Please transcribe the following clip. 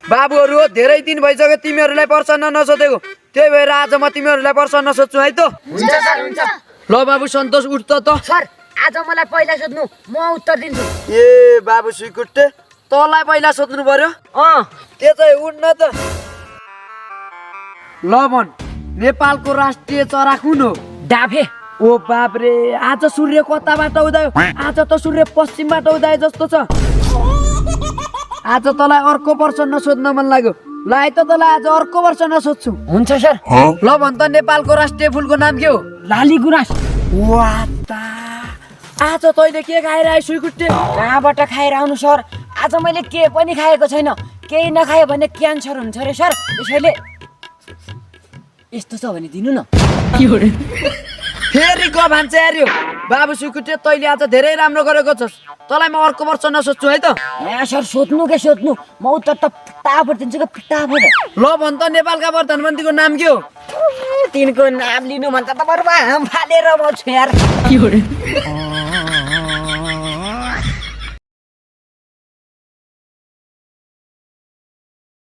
बाबुहरू हो, धेरै दिन भइसक्यो तिमीहरूलाई प्रश्न नसोधेको, त्यही भएर आज म तिमीहरूलाई प्रश्न नसोध्छु है त। हुन्छ सर हुन्छ। ल बाबु सन्तोष उठ त। सर आज मलाई पहिला सोध्नु, म उत्तर दिन्छु। ए बाबु सुइकुट्टे, तँलाई पहिला सोध्नु पर्यो? त्यो चाहिँ उठ्न त। ल भन, नेपालको राष्ट्रिय चरा कुन हो? डाफे। ओ बाबरे, आज सूर्य कताबाट उदायो? आज त सूर्य पश्चिमबाट उदायो जस्तो छ। आज तँलाई अर्को प्रश्न सोध्न मन लाग्यो, ल है त तँलाई आज अर्को प्रश्न सोध्छु। हुन्छ सर। ल भन त, नेपालको राष्ट्रिय फुलको नाम के हो? लाली गुराँस। वाता, आज तैँले के खाएर आए सुइकुट्टे? कहाँबाट खाएर आउनु सर? आज मैले के पनि खाएको छैन। केही नखायो भने क्यान्सर हुन्छ अरे सर, त्यसैले यस्तो छ भने दिनु न। फेरि क भान्से यार यो। बाबु सुइकुट्टे, तैँले आज धेरै राम्रो गरेको छस्, तँलाई म अर्को प्रश्न सोध्छु है त। यहाँ सर सोध्नु के सोध्नु, म उत्तर त फटाफट दिन्छु कि फटाफट। ल भन त, नेपालका प्रधानमन्त्रीको नाम के हो? तिनको नाम लिनु भन्छ त बरु फालेर म छु यार।